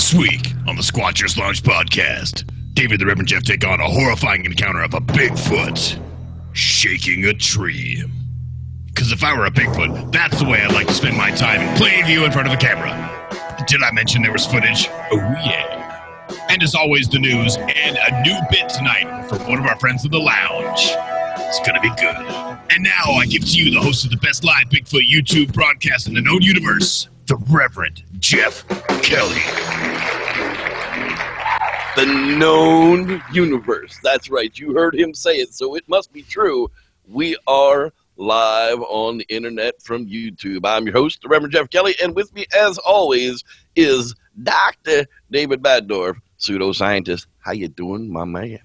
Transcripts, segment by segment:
This week on the Squatchers Lounge podcast, David the Reverend Jeff take on a horrifying encounter of a Bigfoot shaking a tree. Because if I were a Bigfoot, that's the way I'd like to spend my time in plain view in front of a camera. Did I mention there was footage? Oh yeah. And as always, the news and a new bit tonight from one of our friends in the lounge. It's gonna be good. And now I give to you the host of the best live Bigfoot YouTube broadcast in the known universe, the Reverend Jeff Kelly. The known universe. That's right. You heard him say it, so it must be true. We are live on the internet from YouTube. I'm your host, the Reverend Jeff Kelly, and with me, as always, is Dr. David Baddorf, pseudoscientist. How you doing, my man?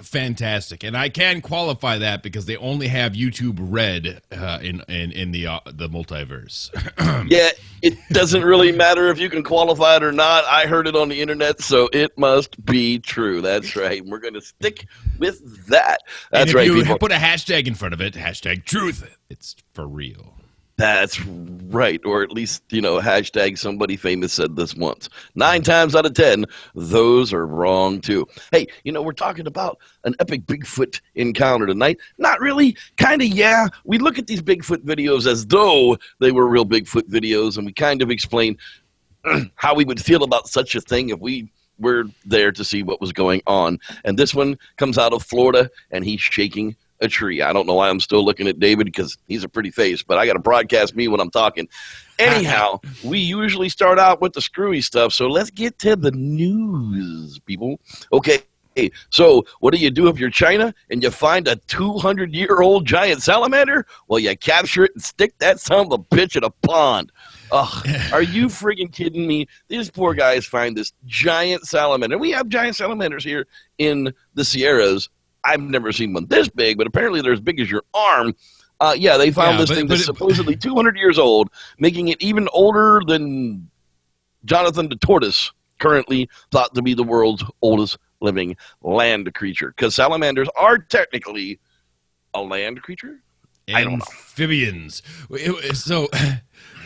Fantastic, and I can qualify that because they only have YouTube Red in the multiverse. Yeah, it doesn't really matter if you can qualify it or not. I heard it on the internet, so it must be true. That's right. We're going to stick with that. That's right, people. Put a hashtag in front of it, hashtag truth. It's for real. That's right, or at least, hashtag somebody famous said this once. 9 times out of 10, those are wrong too. Hey, we're talking about an epic Bigfoot encounter tonight. Not really, kind of, yeah. We look at these Bigfoot videos as though they were real Bigfoot videos, and we kind of explain how we would feel about such a thing if we were there to see what was going on. And this one comes out of Florida, and he's shaking a tree. I don't know why I'm still looking at David because he's a pretty face, but I got to broadcast me when I'm talking. Anyhow, we usually start out with the screwy stuff, so let's get to the news, people. Okay, so what do you do if you're China and you find a 200-year-old giant salamander? Well, you capture it and stick that son of a bitch in a pond. Ugh, are you friggin' kidding me? These poor guys find this giant salamander. We have giant salamanders here in the Sierras. I've never seen one this big, but apparently they're as big as your arm. They found this thing that's supposedly 200 years old, making it even older than Jonathan the Tortoise, currently thought to be the world's oldest living land creature. Because salamanders are technically a land creature? I don't know. Amphibians. So...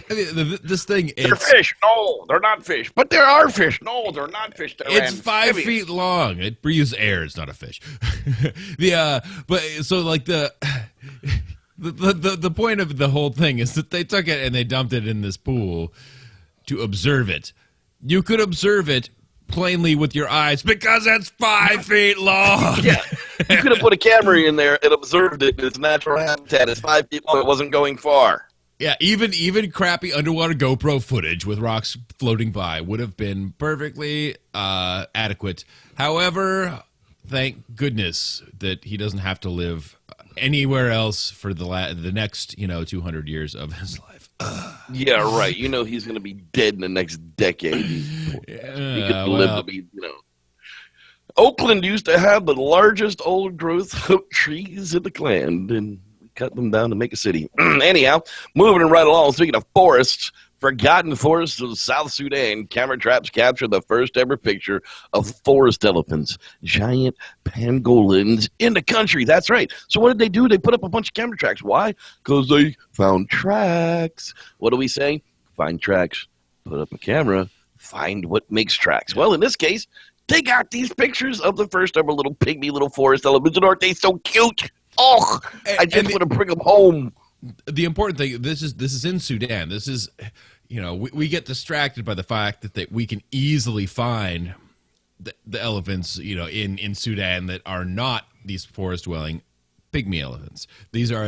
this thing, they're fish. No, they're not fish. But there are fish. No, they're not fish. It's 5 feet long. It breathes air. It's not a fish. The point of the whole thing is that they took it and they dumped it in this pool to observe it. You could observe it plainly with your eyes because it's 5 feet long. Yeah, you could have put a camera in there and observed it in its natural habitat. It's 5 feet long. It wasn't going far. Yeah, even crappy underwater GoPro footage with rocks floating by would have been perfectly adequate. However, thank goodness that he doesn't have to live anywhere else for the next 200 years of his life. Yeah, right. He's going to be dead in the next decade. He could live to be. Oakland used to have the largest old-growth oak trees in the land, and cut them down to make a city. Anyhow, moving right along, speaking of forests, forgotten forests of South Sudan, camera traps captured the first ever picture of forest elephants, giant pangolins in the country. That's right. So what did they do? They put up a bunch of camera tracks. Why? Because they found tracks. What do we say? Find tracks. Put up a camera. Find what makes tracks. Well, in this case, they got these pictures of the first ever little pygmy little forest elephants. And aren't they so cute? Oh, I just want to bring them home. The important thing, this is in Sudan. This is, we get distracted by the fact that we can easily find the elephants, in Sudan that are not these forest-dwelling pygmy elephants. These are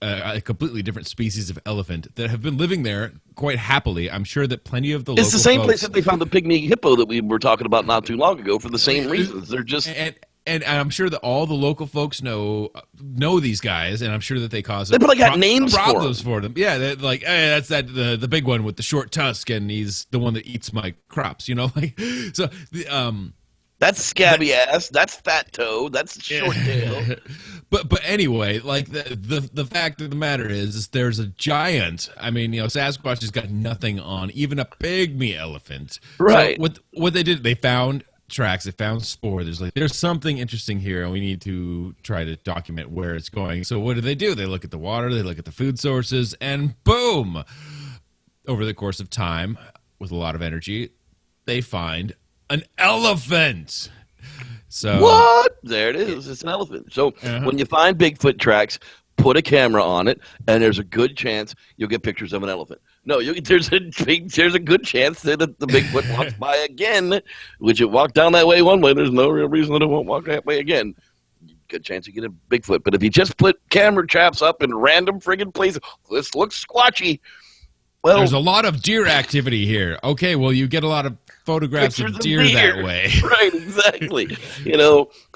a completely different species of elephant that have been living there quite happily. I'm sure that plenty of the It's the same place that they found the pygmy hippo that we were talking about not too long ago for the same reasons. They're just... And I'm sure that all the local folks know these guys, and I'm sure that they cause they probably got names problems for them. Yeah, they're like, hey, that's the big one with the short tusk, and he's the one that eats my crops. So that's scabby ass. That's fat toe. That's short tail. But anyway, like the fact of the matter is there's a giant. I mean, Sasquatch has got nothing on even a pygmy elephant. Right. So what they did, they found tracks, they found spore. There's something interesting here, and we need to try to document where it's going. So what do? They look at the water, they look at the food sources, and boom! Over the course of time, with a lot of energy, they find an elephant. So What? There it is. It's an elephant. So when you find Bigfoot tracks, put a camera on it, and there's a good chance you'll get pictures of an elephant. No, there's a good chance that the Bigfoot walks by again, which it walked down that way one way. There's no real reason that it won't walk that way again. Good chance you get a Bigfoot. But if you just put camera traps up in random friggin' places, this looks squatchy. Well, there's a lot of deer activity here. Okay, well, you get a lot of photographs of deer that way. Right, exactly.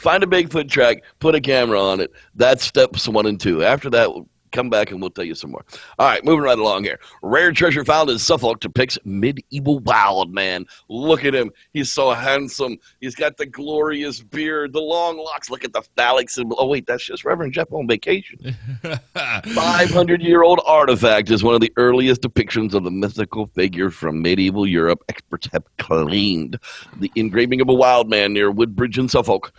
Find a Bigfoot track, put a camera on it. That's steps 1 and 2. After that, come back and we'll tell you some more. All right, moving right along here. Rare treasure found in Suffolk depicts medieval wild man. Look at him. He's so handsome. He's got the glorious beard, the long locks. Look at the phallic symbol. Oh, wait, that's just Reverend Jeff on vacation. 500-year-old artifact is one of the earliest depictions of the mythical figure from medieval Europe. Experts have claimed the engraving of a wild man near Woodbridge in Suffolk.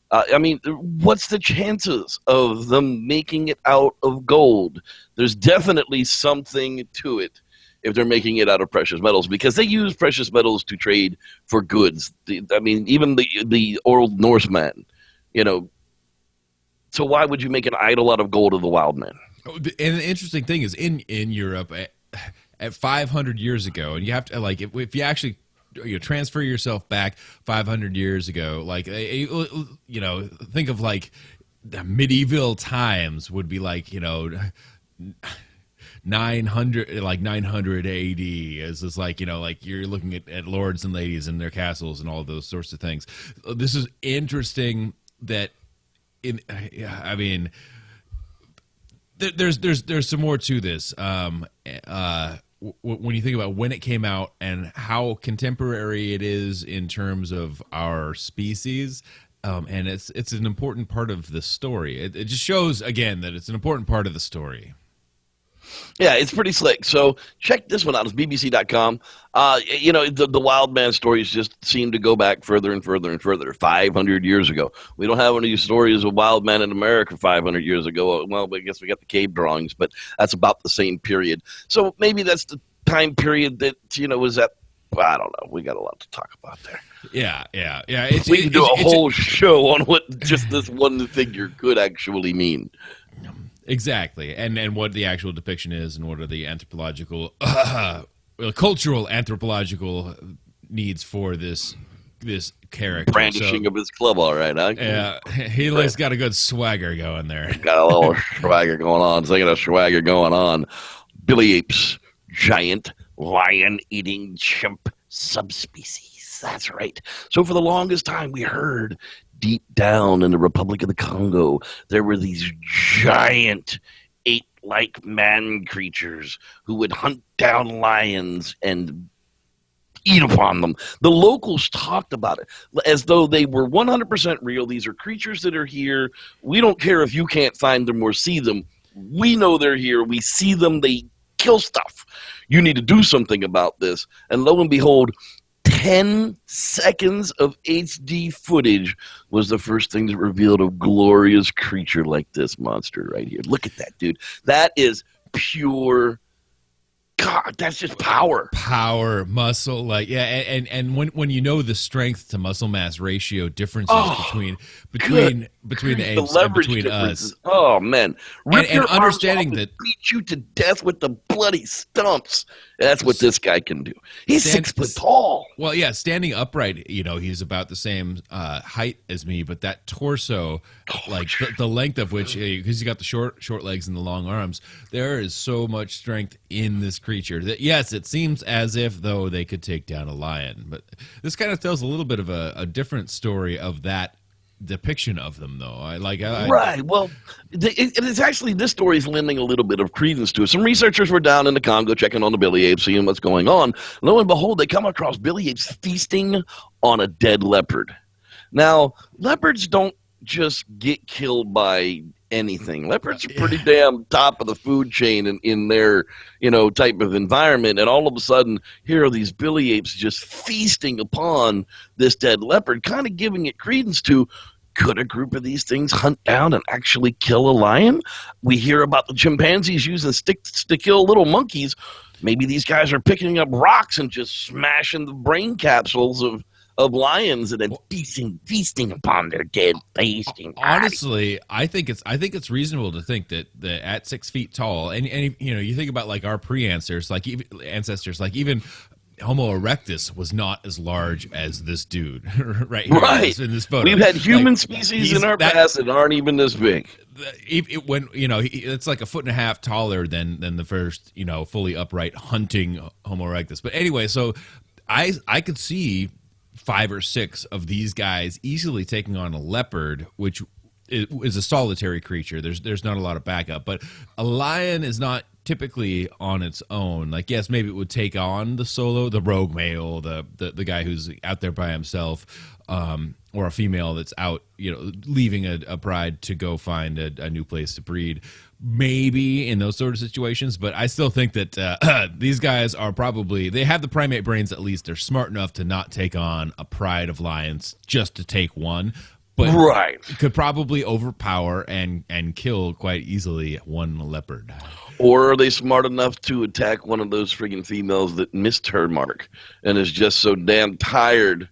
What's the chances of them making it out of gold? There's definitely something to it if they're making it out of precious metals, because they use precious metals to trade for goods. Even the old Norseman, So why would you make an idol out of gold of the wild man? And the interesting thing is in Europe at 500 years ago, and you have to if you actually transfer yourself back 500 years ago, think of the medieval times would be 900 AD is this you're looking at lords and ladies and their castles and all of those sorts of things. This is interesting that there's some more to this. When you think about when it came out and how contemporary it is in terms of our species, and it's an important part of the story. It just shows again that it's an important part of the story. Yeah, it's pretty slick. So check this one out. It's BBC.com. The wild man stories just seem to go back further and further and further. 500 years ago. We don't have any stories of wild men in America 500 years ago. Well, I guess we got the cave drawings, but that's about the same period. So maybe that's the time period that, was that. I don't know. We got a lot to talk about there. Yeah. We can do a whole show on what just this one figure could actually mean. Exactly, and what the actual depiction is, and what are the anthropological, cultural anthropological needs for this character. Brandishing of his club, all right, huh? Yeah, he's got a good swagger going there. Got a little swagger going on. Speaking of swagger going on, Billy apes, giant lion-eating chimp subspecies. That's right. So for the longest time, we heard deep down in the Republic of the Congo, there were these giant ape-like man creatures who would hunt down lions and eat upon them. The locals talked about it as though they were 100% real. These are creatures that are here. We don't care if you can't find them or see them. We know they're here. We see them. They kill stuff. You need to do something about this. And lo and behold, 10 seconds of HD footage was the first thing that revealed a glorious creature like this monster right here. Look at that, dude. That is pure. God, that's just power. Power, muscle, and when you know the strength to muscle mass ratio differences between the apes and between us. Oh man, and understanding that beat you to death with the bloody stumps. That's what this guy can do. He's 6 foot tall. Well, yeah, standing upright, he's about the same height as me, but that torso, the length of which, because he's got the short legs and the long arms, there is so much strength in this creature that, yes, it seems as if, though, they could take down a lion. But this kind of tells a little bit of a different story of that depiction of them, though. Right. Well, it's actually, this story is lending a little bit of credence to it. Some researchers were down in the Congo checking on the billy apes, seeing what's going on. Lo and behold, they come across billy apes feasting on a dead leopard. Now, leopards don't just get killed by anything. Leopards are pretty damn top of the food chain in their, type of environment. And all of a sudden, here are these billy apes just feasting upon this dead leopard, kind of giving it credence to, Could a group of these things hunt down and actually kill a lion? We hear about the chimpanzees using sticks to kill little monkeys. Maybe these guys are picking up rocks and just smashing the brain capsules of lions and then feasting upon their dead, feasting. Honestly, I think it's reasonable to think that at 6 feet tall, and you think about like our ancestors, like even Homo erectus was not as large as this dude right here in this photo. We've had human species in our past that aren't even this big. It's like 1.5 feet taller than the first fully upright hunting Homo erectus. But anyway, so I could see 5 or 6 of these guys easily taking on a leopard, which is a solitary creature. There's not a lot of backup, but a lion is not typically on its own. Like, yes, maybe it would take on the rogue male, the guy who's out there by himself, or a female that's out, leaving a pride to go find a new place to breed. Maybe in those sort of situations, but I still think that these guys are they have the primate brains. At least they're smart enough to not take on a pride of lions just to take one. But could probably overpower and kill quite easily one leopard. Or are they smart enough to attack one of those friggin' females that missed her mark and is just so damn tired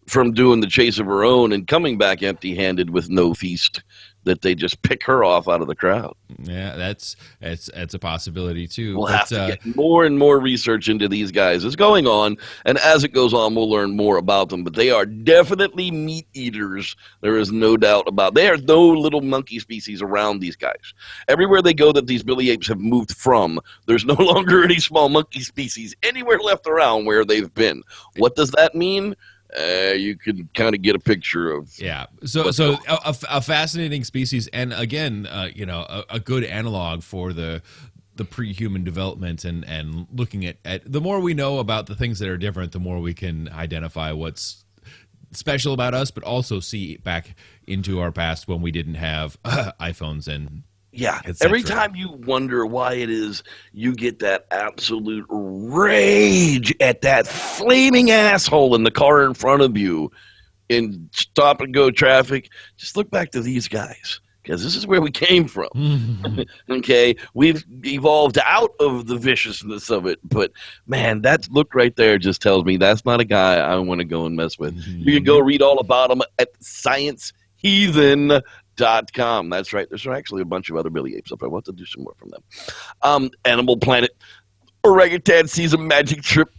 from doing the chase of her own and coming back empty-handed with no feast that they just pick her off out of the crowd? Yeah, that's a possibility too. We'll have to get more and more research into these guys. It's going on, and as it goes on, we'll learn more about them. But they are definitely meat eaters. There is no doubt about it. There's no little monkey species around these guys. Everywhere they go that these Billy apes have moved from, there's no longer any small monkey species anywhere left around where they've been. What does that mean? You can kind of get a picture of. Yeah. So a fascinating species, and again, a good analog for the pre-human development, and looking at the more we know about the things that are different, the more we can identify what's special about us, but also see back into our past when we didn't have iPhones and. Yeah, every time you wonder why it is you get that absolute rage at that flaming asshole in the car in front of you in stop-and-go traffic, just look back to these guys, because this is where we came from. Okay, we've evolved out of the viciousness of it, but man, that look right there just tells me that's not a guy I want to go and mess with. You can go read all about him at ScienceHeathen.com. That's right. There's actually a bunch of other Billy apes up. I want to do some more from them. Animal Planet. Orangutan sees a magic trip,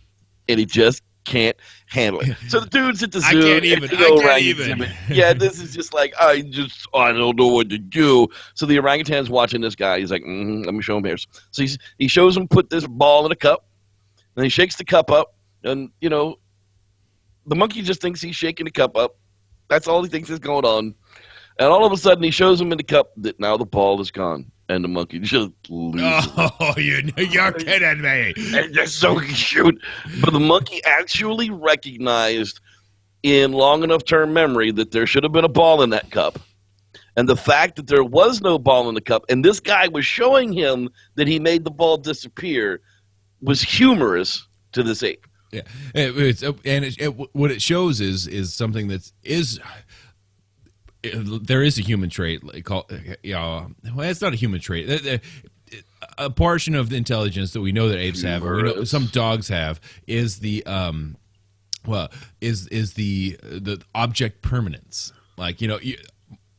and he just can't handle it. So the dude's at the zoo. I can't even. Yeah, this is just like, I don't know what to do. So the orangutan's watching this guy. He's like, let me show him here. So he shows him put this ball in a cup, and he shakes the cup up, and, the monkey just thinks he's shaking the cup up. That's all he thinks is going on. And all of a sudden, he shows him in the cup that now the ball is gone. And the monkey just loses. Oh, you're kidding me. And that's so cute. But the monkey actually recognized in long enough term memory that there should have been a ball in that cup. And the fact that there was no ball in the cup, and this guy was showing him that he made the ball disappear, was humorous to this ape. Yeah. What it shows is something that is... There is a human trait called, well, it's not a human trait. A portion of the intelligence that we know that apes have, or we know some dogs have, is the the object permanence. Like,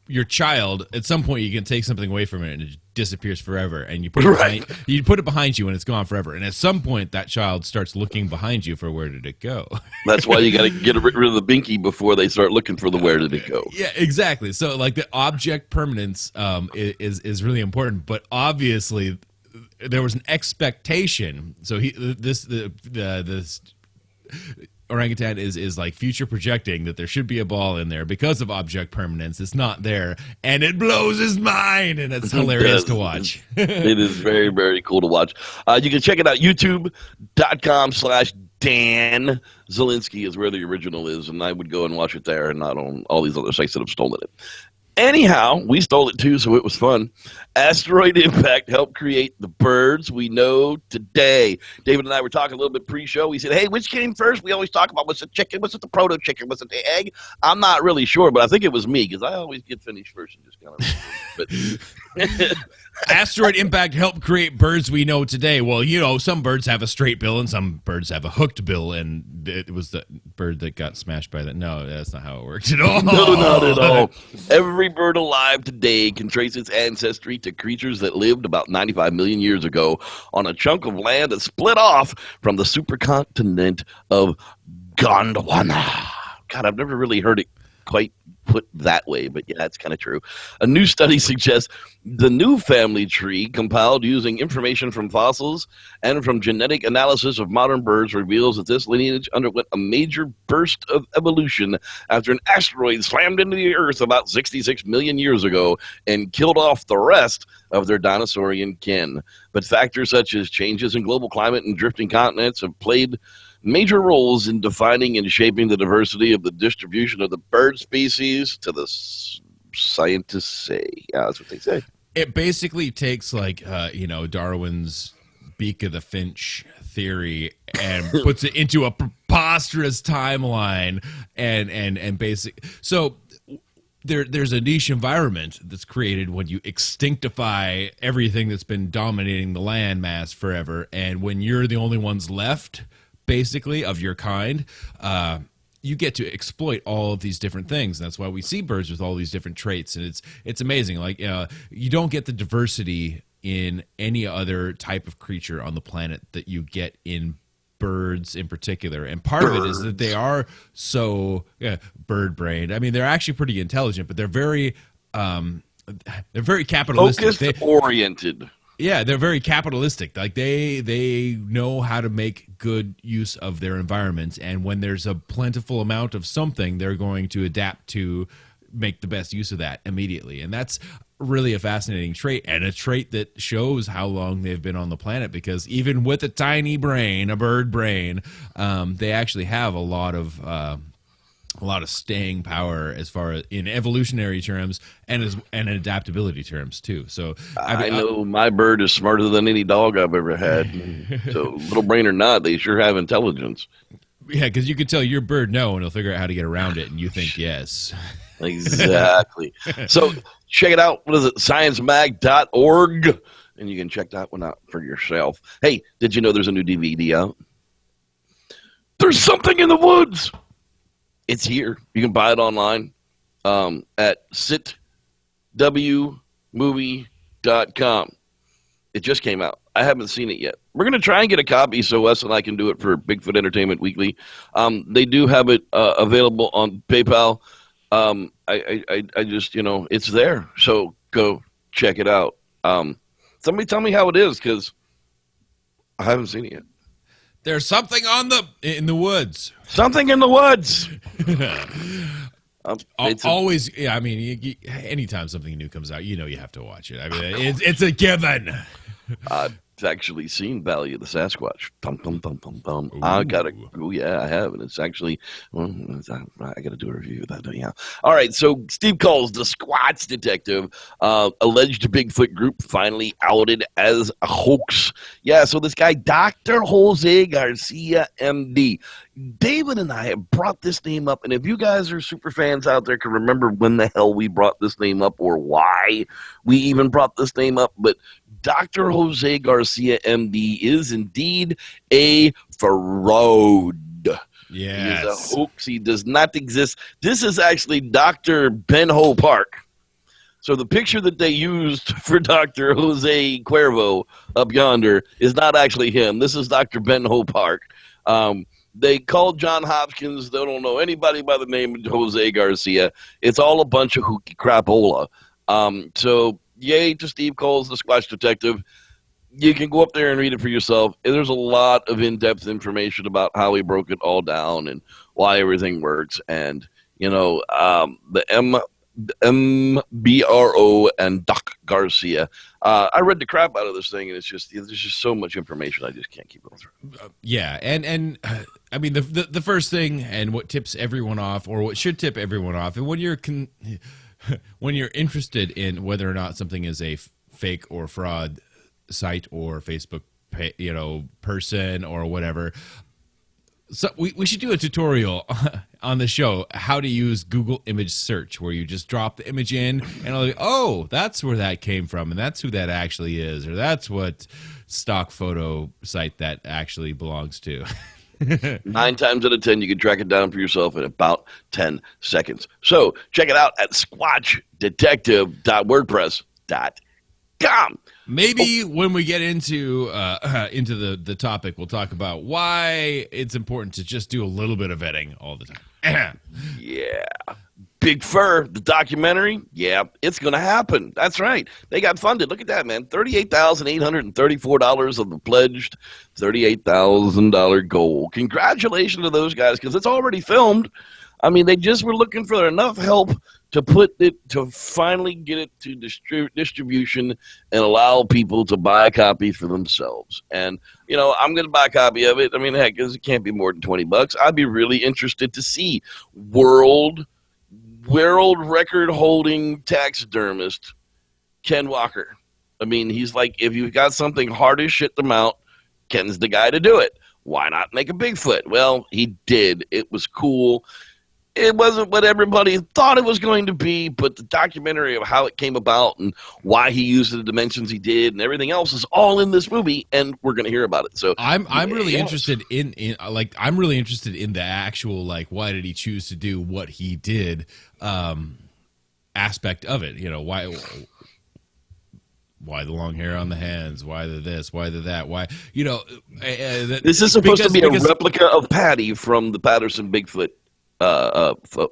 your child, at some point, you can take something away from it and it disappears forever, and you put it behind you and it's gone forever. And at some point, that child starts looking behind you for where did it go. That's why you got to get rid of the binky before they start looking for the where did it go. Yeah, exactly. So, like, the object permanence is really important, but obviously there was an expectation. So this orangutan is like future projecting that there should be a ball in there because of object permanence. It's not there, and it blows his mind, and it's hilarious to watch. It is very, very cool to watch. You can check it out, youtube.com/Dan Zielinski is where the original is, and I would go and watch it there and not on all these other sites that have stolen it. Anyhow, we stole it too, so it was fun. Asteroid impact helped create the birds we know today. David and I were talking a little bit pre-show. We said, hey, which came first? We always talk about, was it chicken? Was it the proto-chicken? Was it the egg? I'm not really sure, but I think it was me, because I always get finished first and just kind of... But Asteroid impact helped create birds we know today. Well, you know, some birds have a straight bill and some birds have a hooked bill, and it was the bird that got smashed by that. No, that's not how it worked at all. No, not at all. Every bird alive today can trace its ancestry to creatures that lived about 95 million years ago on a chunk of land that split off from the supercontinent of Gondwana. God, I've never really heard it quite put that way, but yeah, it's kind of true. A new study suggests the new family tree, compiled using information from fossils and from genetic analysis of modern birds, reveals that this lineage underwent a major burst of evolution after an asteroid slammed into the Earth about 66 million years ago and killed off the rest of their dinosaurian kin. But factors such as changes in global climate and drifting continents have played major roles in defining and shaping the diversity of the distribution of the bird species, to the scientists say. Yeah, that's what they say. It basically takes Darwin's beak of the finch theory and puts it into a preposterous timeline and basic. So there's a niche environment that's created when you extinctify everything that's been dominating the land mass forever, and when you're the only ones left, basically, of your kind, you get to exploit all of these different things. And that's why we see birds with all these different traits, and it's amazing. Like you don't get the diversity in any other type of creature on the planet that you get in birds in particular. And part of it is that they are so bird-brained. I mean, they're actually pretty intelligent, but they're very capitalistic. Focused, oriented. Yeah, they're very capitalistic. Like they know how to make good use of their environment, and when there's a plentiful amount of something, they're going to adapt to make the best use of that immediately. And that's really a fascinating trait, and a trait that shows how long they've been on the planet, because even with a tiny brain, a bird brain, they actually have a lot of staying power as far as in evolutionary terms and in adaptability terms too. So I know my bird is smarter than any dog I've ever had. So little brain or not, they sure have intelligence. Yeah, because you could tell your bird no, and he'll figure out how to get around it, and you think yes. Exactly. So check it out. What is it? sciencemag.org. And you can check that one out for yourself. Hey, did you know there's a new DVD out? There's something in the woods. It's here. You can buy it online at sitwmovie.com. It just came out. I haven't seen it yet. We're going to try and get a copy so Wes and I can do it for Bigfoot Entertainment Weekly. They do have it available on PayPal. I just, it's there. So go check it out. Somebody tell me how it is, because I haven't seen it yet. There's something in the woods. Something in the woods. Always, yeah. I mean, anytime something new comes out, you have to watch it. I mean, it's a given. I've actually seen Valley of the Sasquatch. I got to. Oh yeah, I have, and it's actually. I got to do a review of that. Yeah. All right. So Steve calls the Squatch detective. Alleged Bigfoot group finally outed as a hoax. Yeah. So this guy, Dr. Jose Garcia, MD. David and I have brought this name up, and if you guys are super fans out there can remember when the hell we brought this name up or why we even brought this name up, but Dr. Jose Garcia, MD, is indeed a fraud. Yes. He is a hoax. He does not exist. This is actually Dr. Benho Park. So the picture that they used for Dr. Jose Cuervo up yonder is not actually him. This is Dr. Benho Park. They called John Hopkins. They don't know anybody by the name of Jose Garcia. It's all a bunch of hooky crapola. So yay to Steve Coles, the Squatch detective. You can go up there and read it for yourself. There's a lot of in-depth information about how he broke it all down and why everything works. And, the MBRO and Doc Garcia. I read the crap out of this thing, and there's just so much information I just can't keep going through. Yeah, and I mean the first thing, and what tips everyone off, or what should tip everyone off, and when you're when you're interested in whether or not something is a fake or fraud site or Facebook, person or whatever. So we should do a tutorial on the show how to use Google image search, where you just drop the image in and it'll be, oh, that's where that came from, and that's who that actually is, or that's what stock photo site that actually belongs to. 9 times out of 10, you can track it down for yourself in about 10 seconds. So check it out at squatchdetective.wordpress.com. Maybe when we get into the topic, we'll talk about why it's important to just do a little bit of vetting all the time. Yeah. Big Fur, the documentary, yeah, it's going to happen. That's right. They got funded. Look at that, man. $38,834 of the pledged $38,000 goal. Congratulations to those guys, because it's already filmed. I mean, they just were looking for enough help to finally get it to distribution and allow people to buy a copy for themselves. And, I'm going to buy a copy of it. I mean, heck, it can't be more than $20. I'd be really interested to see world record holding taxidermist Ken Walker. I mean, he's like, if you've got something hard as shit to mount, Ken's the guy to do it. Why not make a Bigfoot? Well, he did. It was cool. It wasn't what everybody thought it was going to be, but the documentary of how it came about and why he used the dimensions he did and everything else is all in this movie, and we're going to hear about it. So I'm really interested in I'm really interested in the actual, like, why did he choose to do what he did aspect of it. Why the long hair on the hands? Why the this? Why the that? Why this is supposed to be a replica of Patty from the Patterson Bigfoot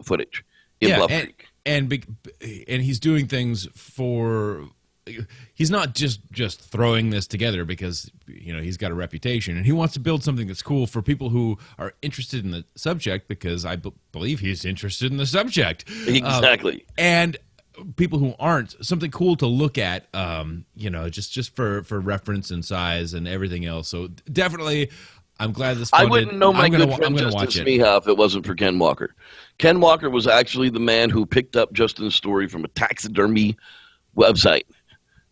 footage in Bluff Creek, and he's doing things for. He's not just throwing this together because he's got a reputation and he wants to build something that's cool for people who are interested in the subject, because I believe he's interested in the subject exactly, and people who aren't, something cool to look at, just for reference and size and everything else. So definitely. I'm glad this funded. I wouldn't know my good friend Justin Smeha if it wasn't for Ken Walker. Ken Walker was actually the man who picked up Justin's story from a taxidermy website.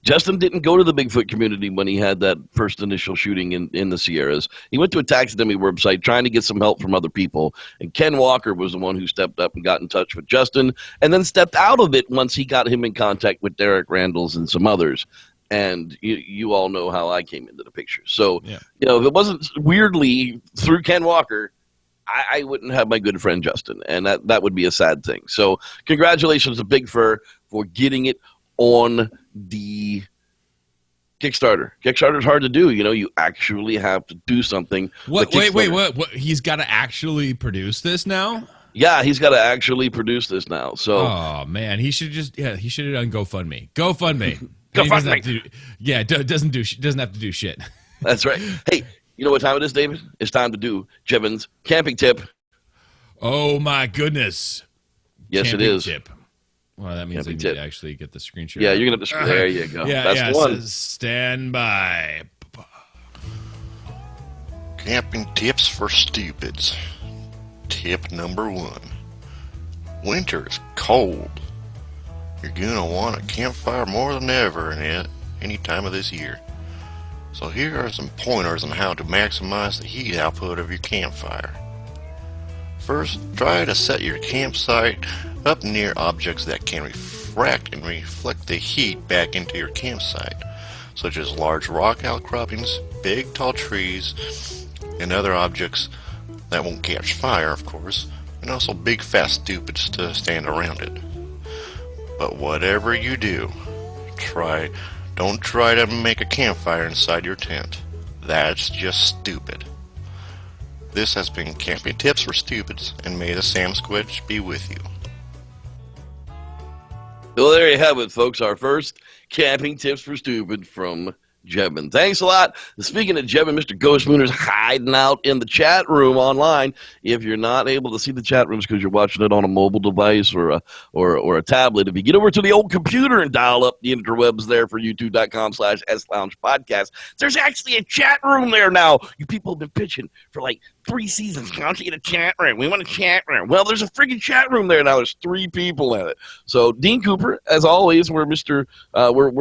Justin didn't go to the Bigfoot community when he had that first initial shooting in the Sierras. He went to a taxidermy website trying to get some help from other people, and Ken Walker was the one who stepped up and got in touch with Justin, and then stepped out of it once he got him in contact with Derek Randalls and some others. And you all know how I came into the picture. So, if it wasn't weirdly through Ken Walker, I wouldn't have my good friend Justin. And that would be a sad thing. So congratulations to Big Fur for getting it on the Kickstarter. Kickstarter's hard to do. You actually have to do something. What? He's got to actually produce this now? Yeah, he's got to actually produce this now. So, oh man, he should have done GoFundMe. GoFundMe. Doesn't have to do shit. That's right. Hey, you know what time it is, David? It's time to do Jevon's camping tip. Oh my goodness! Yes, camping it is. Tip. Well, that means I need to actually get the screen share. Yeah, you're gonna have to. There you go. That's the one. Stand by. Camping tips for stupids. Tip number 1. Winter is cold. You're going to want a campfire more than ever in any time of this year. So here are some pointers on how to maximize the heat output of your campfire. First, try to set your campsite up near objects that can refract and reflect the heat back into your campsite, such as large rock outcroppings, big tall trees, and other objects that won't catch fire, of course, and also big fat stupids to stand around it. But whatever you do, don't try to make a campfire inside your tent. That's just stupid. This has been Camping Tips for Stupids, and may the Sam Squidge be with you. Well, there you have it, folks. Our first Camping Tips for Stupid from Jevin. Thanks a lot. Speaking of Jevin, Mr. Ghost Mooner's hiding out in the chat room online. If you're not able to see the chat rooms because you're watching it on a mobile device or a tablet, if you get over to the old computer and dial up the interwebs there for youtube.com/SLoungePodcast, there's actually a chat room there now. You people have been pitching for like 3 seasons. Why don't you get a chat room? We want a chat room. Well, there's a freaking chat room there now. There's 3 people in it. So Dean Cooper, as always, we're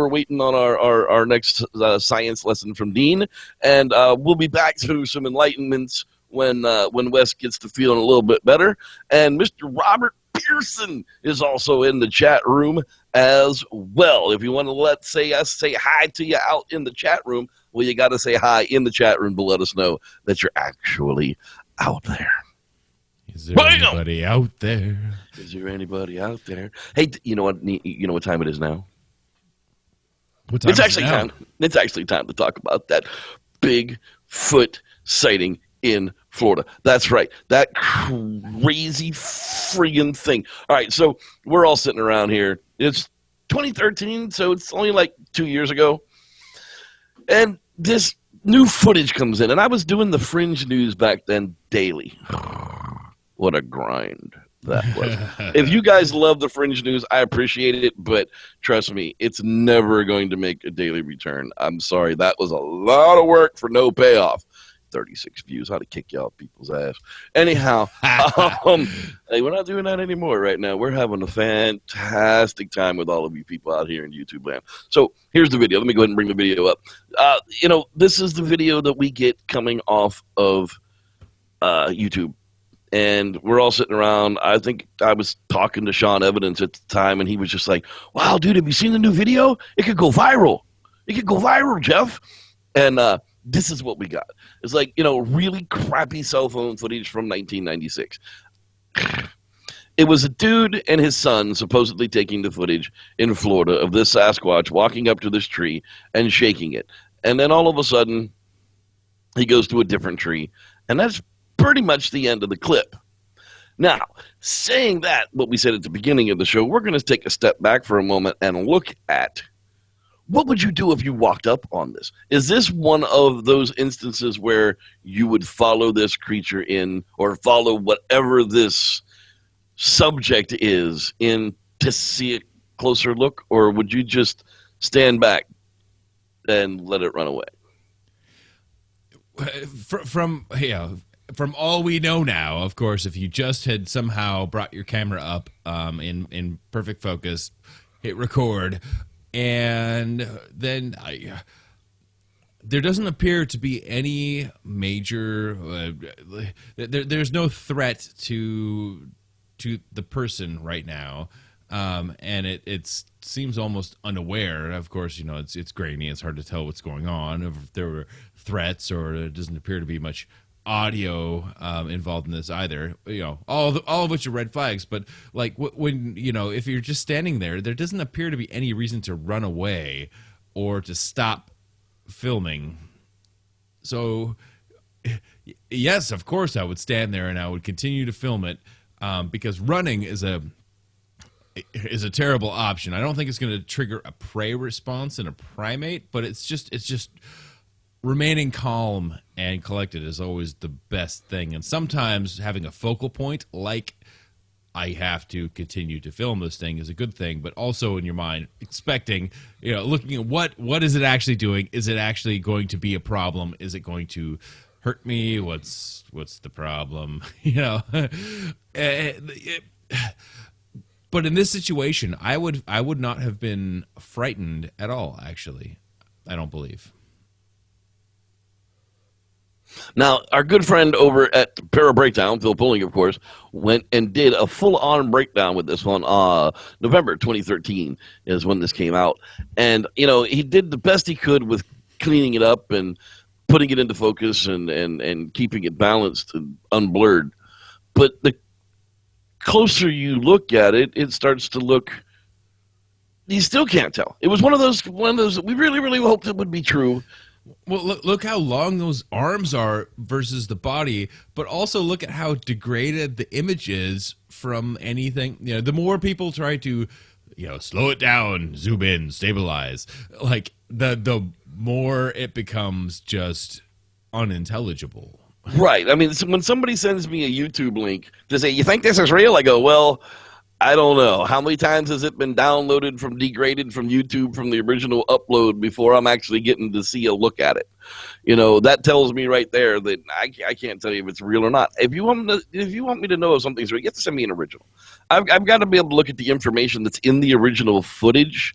waiting on our next science lesson from Dean, and we'll be back to some enlightenments when Wes gets to feeling a little bit better. And Mr. Robert Pearson is also in the chat room as well. If you want to say hi to you out in the chat room, well, you got to say hi in the chat room to let us know that you're actually out there. Is there anybody out there? Is there anybody out there? Hey, you know what time it is now? It's actually time to talk about that Bigfoot sighting in Florida. That's right. That crazy friggin' thing. All right, so we're all sitting around here. It's 2013, so it's only like 2 years ago. And this new footage comes in, and I was doing the Fringe News back then daily. What a grind that was. If you guys love the Fringe News, I appreciate it, but trust me, it's never going to make a daily return. I'm sorry, that was a lot of work for no payoff. 36 views, how to kick y'all people's ass. Anyhow, hey, we're not doing that anymore right now. We're having a fantastic time with all of you people out here in YouTube land. So here's the video. Let me go ahead and bring the video up. This is the video that we get coming off of YouTube. And we're all sitting around. I think I was talking to Sean Evidence at the time, and he was just like, wow, dude, have you seen the new video? It could go viral. It could go viral, Jeff. And this is what we got. It's like, really crappy cell phone footage from 1996. It was a dude and his son supposedly taking the footage in Florida of this Sasquatch walking up to this tree and shaking it. And then all of a sudden, he goes to a different tree. And that's pretty much the end of the clip. Now, saying that, what we said at the beginning of the show, we're going to take a step back for a moment and look at what would you do if you walked up on this? Is this one of those instances where you would follow this creature in or follow whatever this subject is in to see a closer look? Or would you just stand back and let it run away? From all we know now, of course, if you just had somehow brought your camera up in perfect focus, hit record, and then there doesn't appear to be any major there's no threat to the person right now, and it seems almost unaware. Of course, it's grainy, it's hard to tell what's going on, if there were threats, or it doesn't appear to be much audio involved in this either. All of which are red flags. But like when if you're just standing there doesn't appear to be any reason to run away or to stop filming. So yes, of course I would stand there and I would continue to film it, because running is a terrible option. I don't think it's going to trigger a prey response in a primate, but it's just remaining calm and collected is always the best thing. And sometimes having a focal point, like I have to continue to film this thing, is a good thing. But also in your mind, expecting, looking at what is it actually doing? Is it actually going to be a problem? Is it going to hurt me? What's the problem? But in this situation, I would not have been frightened at all. Actually, I don't believe. Now, our good friend over at Para Breakdown, Phil Pulling, of course, went and did a full-on breakdown with this one. November 2013 is when this came out. And, he did the best he could with cleaning it up and putting it into focus and keeping it balanced and unblurred. But the closer you look at it, it starts to look... You still can't tell. It was one of those we really, really hoped it would be true. Well, look how long those arms are versus the body, but also look at how degraded the image is from anything. The more people try to slow it down, zoom in, stabilize. Like the more it becomes just unintelligible. Right. I mean, when somebody sends me a YouTube link to say, "You think this is real?" I go, "Well, I don't know. How many times has it been downloaded degraded from YouTube from the original upload before I'm actually getting to see a look at it?" That tells me right there that I can't tell you if it's real or not. If you want me to know if something's real, you have to send me an original. I've got to be able to look at the information that's in the original footage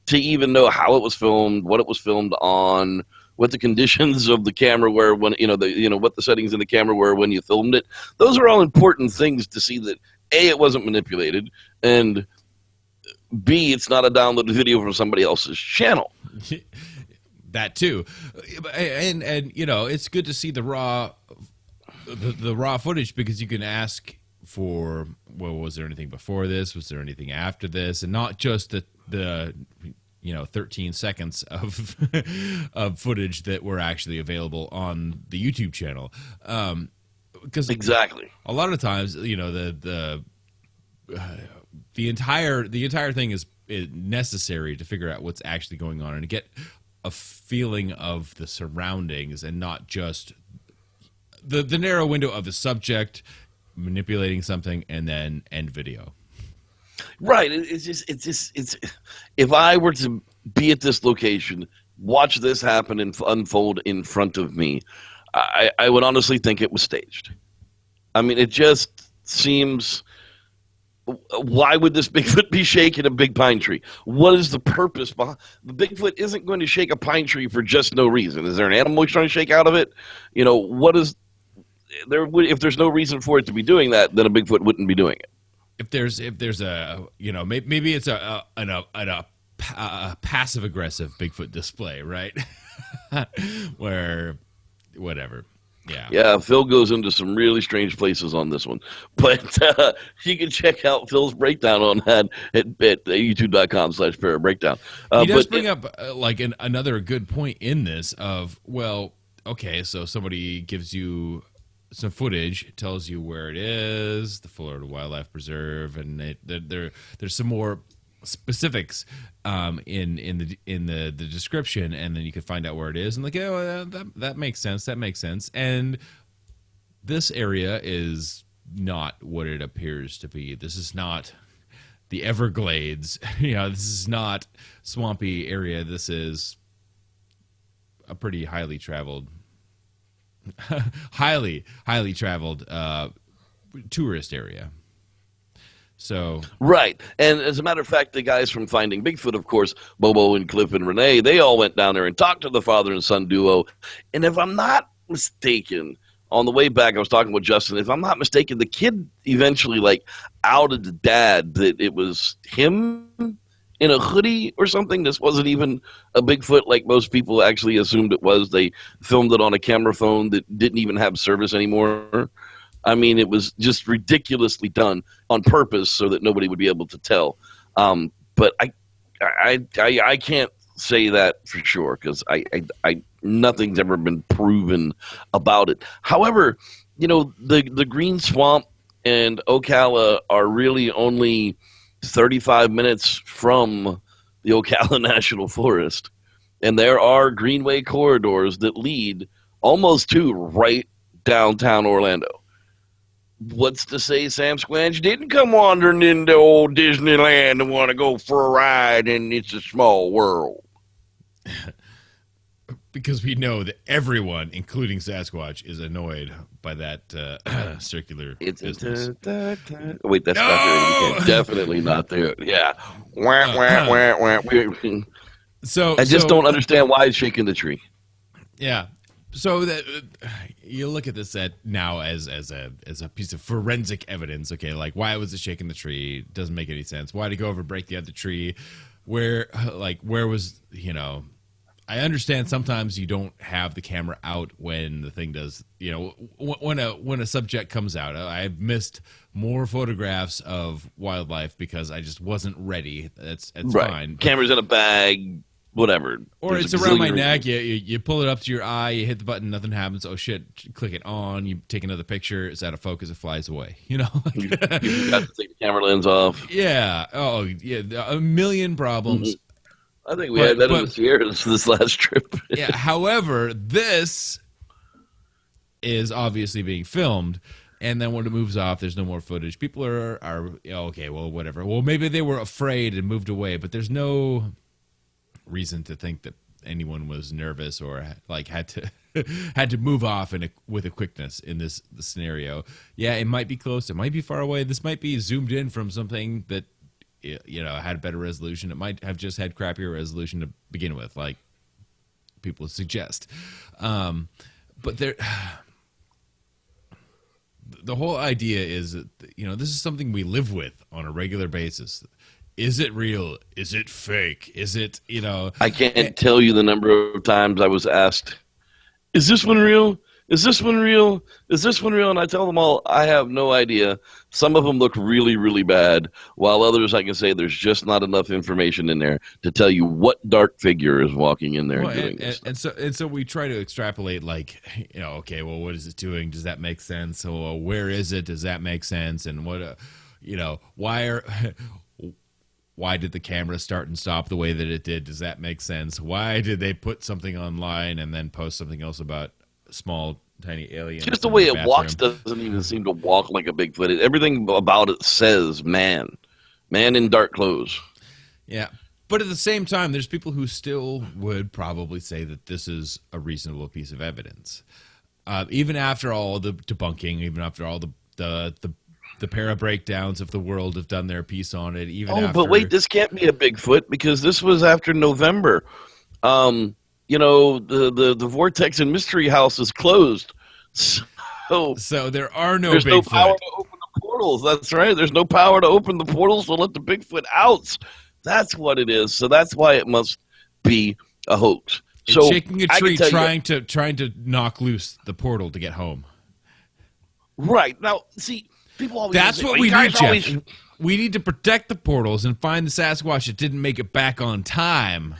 to even know how it was filmed, what it was filmed on, what the conditions of the camera were when what the settings in the camera were when you filmed it. Those are all important things to see that A, it wasn't manipulated, and B, it's not a downloaded video from somebody else's channel. That too, and it's good to see the raw footage, because you can ask for, well, was there anything before this? Was there anything after this? And not just the 13 seconds of of footage that were actually available on the YouTube channel. Because exactly, a lot of times, the entire thing is necessary to figure out what's actually going on and to get a feeling of the surroundings, and not just the narrow window of the subject manipulating something and then end video. Right. It's just if I were to be at this location, watch this happen and unfold in front of me, I would honestly think it was staged. I mean, it just seems. Why would this Bigfoot be shaking a big pine tree? What is the purpose behind? The Bigfoot isn't going to shake a pine tree for just no reason. Is there an animal he's trying to shake out of it? What is there? If there's no reason for it to be doing that, then a Bigfoot wouldn't be doing it. If there's a maybe it's a passive aggressive Bigfoot display, right? Where whatever. Yeah, Phil goes into some really strange places on this one. But you can check out Phil's breakdown on that at youtube.com/parabreakdown. He does bring up another good point in this of, well, okay, so somebody gives you some footage, tells you where it is, the Florida Wildlife Preserve, and there's some more specifics in the description, and then you can find out where it is, and that makes sense. And this area is not what it appears to be. This is not the Everglades. This is not swampy area. This is a pretty highly traveled tourist area. So right, and as a matter of fact, the guys from Finding Bigfoot, of course, Bobo and Cliff and Renee, they all went down there and talked to the father and son duo. And if I'm not mistaken, on the way back, I was talking with Justin. If I'm not mistaken, the kid eventually outed the dad that it was him in a hoodie or something. This wasn't even a Bigfoot like most people actually assumed it was. They filmed it on a camera phone that didn't even have service anymore. I mean, it was just ridiculously done on purpose so that nobody would be able to tell. But I can't say that for sure, because nothing's ever been proven about it. However, the Green Swamp and Ocala are really only 35 minutes from the Ocala National Forest, and there are greenway corridors that lead almost to right downtown Orlando. What's to say Sam Squanch didn't come wandering into old Disneyland and want to go for a ride in It's a Small World? Because we know that everyone, including Sasquatch, is annoyed by that circular business. Wait, that's not there. You can't definitely not there. Yeah. So I just don't understand why it's shaking the tree. Yeah. So that you look at this now as a piece of forensic evidence. Okay, why was it shaking the tree? Doesn't make any sense. Why did it go over and break the other tree? Where was I understand sometimes you don't have the camera out when the thing does. When a subject comes out, I've missed more photographs of wildlife because I just wasn't ready. That's right. fine. Camera's in a bag. whatever. Or There's it's a around my gazillion neck. reasons. You pull it up to your eye. You hit the button. Nothing happens. Oh shit! Click it on. You take another picture. It's out of focus. It flies away. You know. You forgot to take the camera lens off. Yeah. Oh yeah. A million problems. I think we had that in the Sierras this last trip. Yeah. However, this is obviously being filmed, and then when it moves off, there's no more footage. People are okay. Well, whatever. Well, maybe they were afraid and moved away, but there's no reason to think that anyone was nervous or like had to move off with a quickness in this scenario. Yeah, it might be close. It might be far away. This might be zoomed in from something that had a better resolution. It might have just had crappier resolution to begin with, like people suggest. But there, the whole idea is that this is something we live with on a regular basis. Is it real? Is it fake? Is it I can't tell you the number of times I was asked, "Is this one real? Is this one real? Is this one real?" And I tell them all, I have no idea. Some of them look really, really bad, while others I can say there's just not enough information in there to tell you what dark figure is walking in there doing this. And so we try to extrapolate, like, okay, well, what is it doing? Does that make sense? Or where is it? Does that make sense? And what, why did the camera start and stop the way that it did? Does that make sense? Why did they put something online and then post something else about small, tiny aliens? Just the way it walks doesn't even seem to walk like a Bigfoot. Everything about it says man in dark clothes. Yeah. But at the same time, there's people who still would probably say that this is a reasonable piece of evidence. Even after all the debunking, even after all the para breakdowns of the world have done their piece on it. But wait, this can't be a Bigfoot because this was after November. The Vortex and Mystery House is closed. So there are there's Bigfoot. No power to open the portals. That's right. There's no power to open the portals to let the Bigfoot out. That's what it is. So that's why it must be a hoax. It's so shaking a tree, trying to knock loose the portal to get home. Right. Now, see, people always That's say, what we need, Jeff. We need to protect the portals and find the Sasquatch that didn't make it back on time,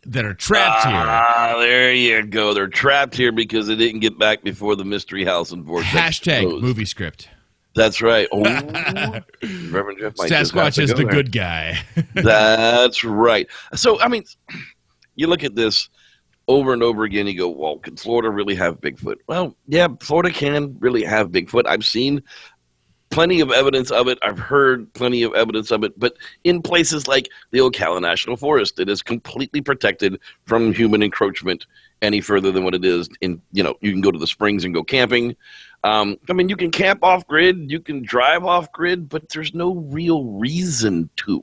that are trapped here. There you go. They're trapped here because they didn't get back before the Mystery House and Vortex Hashtag closed. Movie script. That's right. Oh, Reverend Jeff might Sasquatch is the good guy. That's right. So, I mean, you look at this over and over again, you go, well, can Florida really have Bigfoot? Well, yeah, Florida can really have Bigfoot. I've seen plenty of evidence of it. I've heard plenty of evidence of it. But in places like the Ocala National Forest, it is completely protected from human encroachment any further than what it is in, you can go to the springs and go camping. You can camp off grid, you can drive off grid, but there's no real reason to.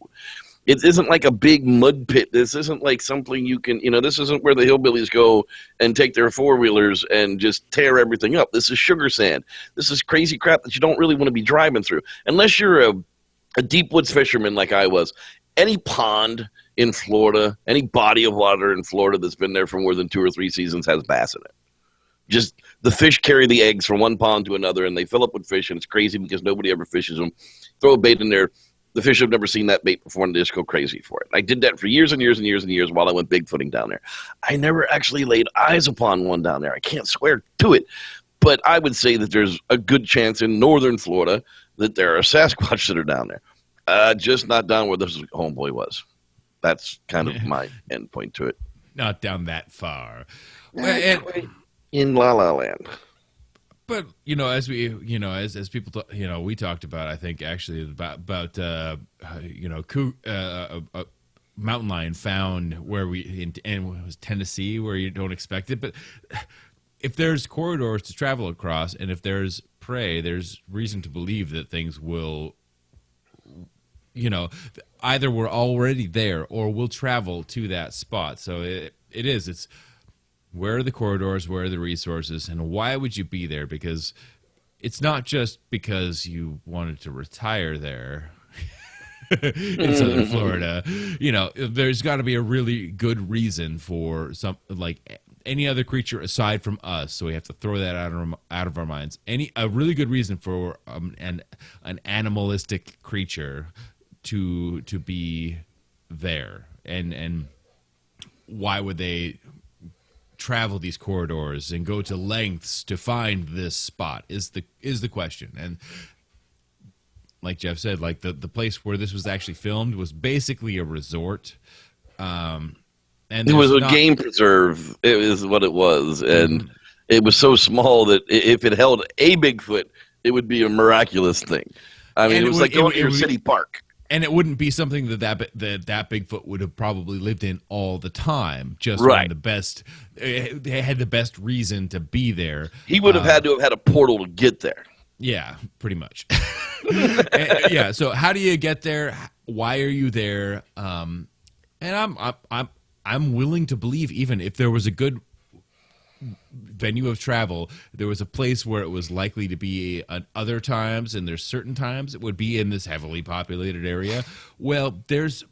It isn't like a big mud pit. This isn't like something you can, this isn't where the hillbillies go and take their four-wheelers and just tear everything up. This is sugar sand. This is crazy crap that you don't really want to be driving through. Unless you're a deep woods fisherman like I was. Any pond in Florida, any body of water in Florida that's been there for more than 2 or 3 seasons has bass in it. Just the fish carry the eggs from one pond to another, and they fill up with fish, and it's crazy because nobody ever fishes them. Throw a bait in there. The fish have never seen that bait before, and they just go crazy for it. I did that for years and years and years and years while I went bigfooting down there. I never actually laid eyes upon one down there. I can't swear to it. But I would say that there's a good chance in northern Florida that there are Sasquatch that are down there. Just not down where this homeboy was. That's kind of my end point to it. Not down that far. In La La Land. But as we as people we talked about, I think actually about mountain lion found where in it was Tennessee, where you don't expect it. But if there's corridors to travel across, and if there's prey, there's reason to believe that things will, either we're already there or we'll travel to that spot. So it's where are the corridors, where are the resources, and why would you be there? Because it's not just because you wanted to retire there in Southern Florida. There's got to be a really good reason for like any other creature aside from us. So we have to throw that out of our minds. A really good reason for an animalistic creature to be there, and why would they travel these corridors and go to lengths to find this spot is the question. And like Jeff said, like the place where this was actually filmed was basically a resort. And it was a game preserve. It is what it was. And it was so small that if it held a Bigfoot, it would be a miraculous thing. I mean, it was like going to your city park. And it wouldn't be something that Bigfoot would have probably lived in all the time. Just right. They had the best reason to be there. He would have had to have had a portal to get there. Yeah, pretty much. Yeah. So how do you get there? Why are you there? And I'm willing to believe, even if there was a good venue of travel, there was a place where it was likely to be at other times, and there's certain times it would be in this heavily populated area. Well, there's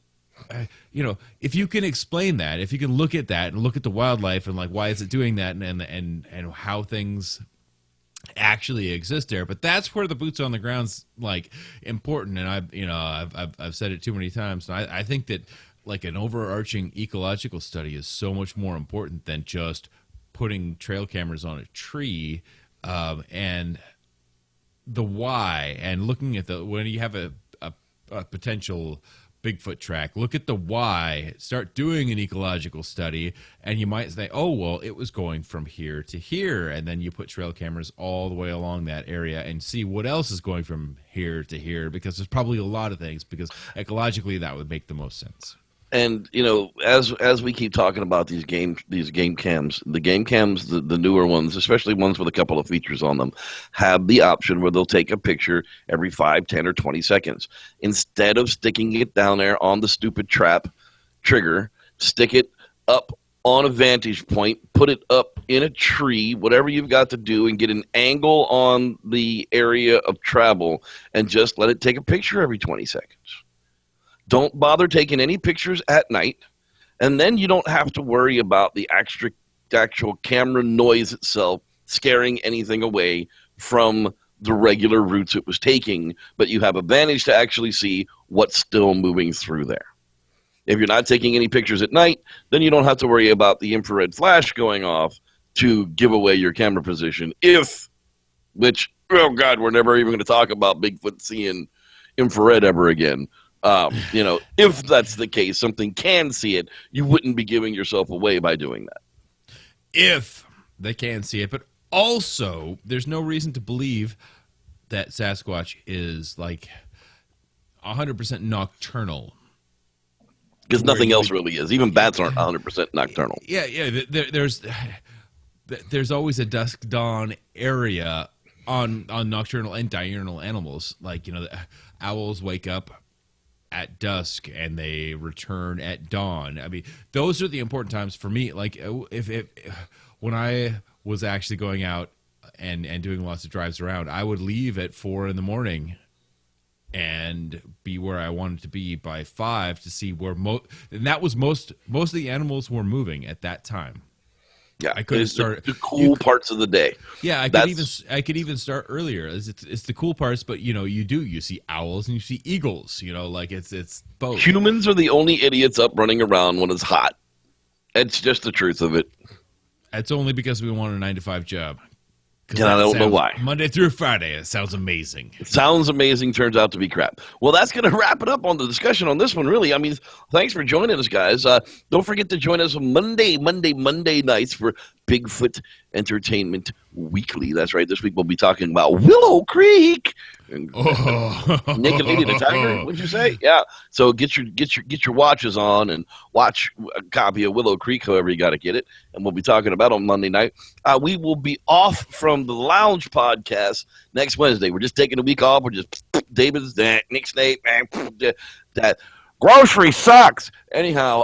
if you can explain that, if you can look at that and look at the wildlife and like why is it doing that, and how things actually exist there. But that's where the boots on the ground's like important. And I've said it too many times. And I think that like an overarching ecological study is so much more important than just putting trail cameras on a tree, and the why, and looking at when you have a potential Bigfoot track, look at the why, start doing an ecological study, and you might say, oh, well, it was going from here to here, and then you put trail cameras all the way along that area and see what else is going from here to here, because there's probably a lot of things, because ecologically that would make the most sense. And as we keep talking about these game cams, the newer ones, especially ones with a couple of features on them, have the option where they'll take a picture every 5, 10, or 20 seconds. Instead of sticking it down there on the stupid trap trigger, stick it up on a vantage point, put it up in a tree, whatever you've got to do, and get an angle on the area of travel, and just let it take a picture every 20 seconds. Don't bother taking any pictures at night, and then you don't have to worry about the actual camera noise itself scaring anything away from the regular routes it was taking, but you have a vantage to actually see what's still moving through there. If you're not taking any pictures at night, then you don't have to worry about the infrared flash going off to give away your camera position, which, oh God, we're never even going to talk about Bigfoot seeing infrared ever again. If that's the case, something can see it, you wouldn't be giving yourself away by doing that. If they can see it, but also there's no reason to believe that Sasquatch is like 100% nocturnal. Because nothing else really is. Even bats aren't 100% nocturnal. Yeah. There's always a dusk dawn area on nocturnal and diurnal animals. Like, the owls wake up at dusk and they return at dawn. I mean, those are the important times for me. Like when I was actually going out and doing lots of drives around, I would leave at 4 a.m. and be where I wanted to be by 5 to see where and that was most of the animals were moving at that time. Yeah, I could start the cool parts of the day. Yeah, I could even start earlier. It's the cool parts, but you see owls and you see eagles. Like it's both. Humans are the only idiots up running around when it's hot. It's just the truth of it. It's only because we want a 9-to-5 job. And I don't know why. Monday through Friday. It sounds amazing. It sounds amazing. Turns out to be crap. Well, that's going to wrap it up on the discussion on this one, really. I mean, thanks for joining us, guys. Don't forget to join us on Monday nights for Bigfoot Entertainment Weekly. That's right. This week we'll be talking about Willow Creek. Naked Lady the Tiger. What'd you say? Yeah. So get your watches on and watch a copy of Willow Creek, however you got to get it. And we'll be talking about it on Monday night. We will be off from the Lounge podcast next Wednesday. We're just taking a week off. We're just David's Nick's Nate. That grocery sucks. Anyhow,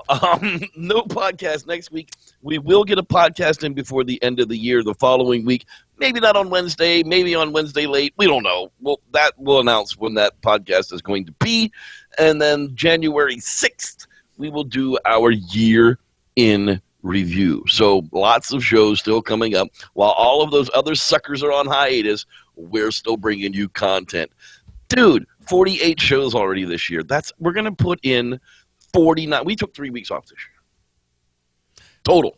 no podcast next week. We will get a podcast in before the end of the year, the following week. Maybe not on Wednesday, maybe on Wednesday late. We don't know. Well, that will announce when that podcast is going to be. And then January 6th, we will do our year in review. So lots of shows still coming up. While all of those other suckers are on hiatus, we're still bringing you content. Dude, 48 shows already this year. We're going to put in 49. We took 3 weeks off this year. total.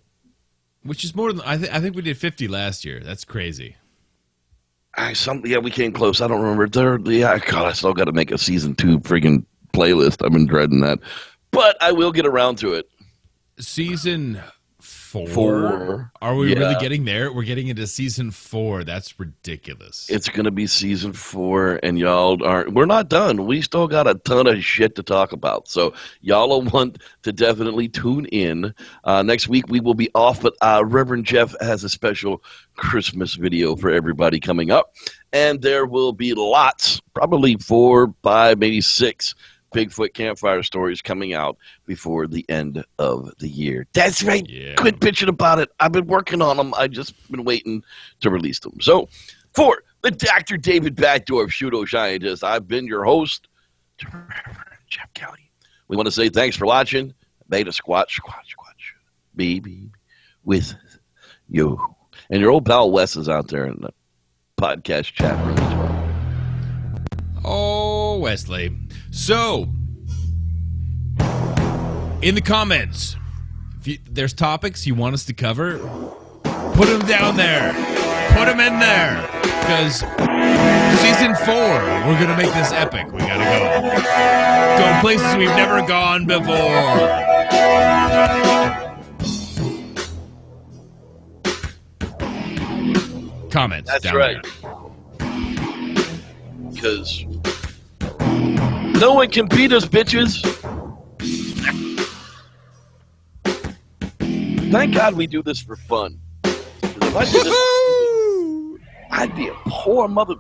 Which is more than I think we did 50 last year. That's crazy. We came close. I don't remember. God, I still got to make a season 2 friggin' playlist. I've been dreading that, but I will get around to it. Season 4? Are we really getting there? We're getting into season 4. That's ridiculous. It's going to be season 4, and we're not done. We still got a ton of shit to talk about. So y'all will want to definitely tune in. Next week we will be off, but Reverend Jeff has a special Christmas video for everybody coming up. And there will be lots, probably 4, 5, maybe 6 Bigfoot campfire stories coming out before the end of the year. That's right. Yeah. Quit bitching about it. I've been working on them. I've just been waiting to release them. So, for the Dr. David Backdorf pseudoscientist, I've been your host, Jeff Kelly. We want to say thanks for watching. Beta squatch, baby, with you. And your old pal Wes is out there in the podcast chat room as well. Oh, Wesley. So, in the comments, if there's topics you want us to cover, put them down there. Put them in there. Because season 4, we're going to make this epic. We got to go. Go places we've never gone before. Comments. That's down right. There. Because no one can beat us, bitches. Thank God we do this for fun. If I did this, I'd be a poor mother.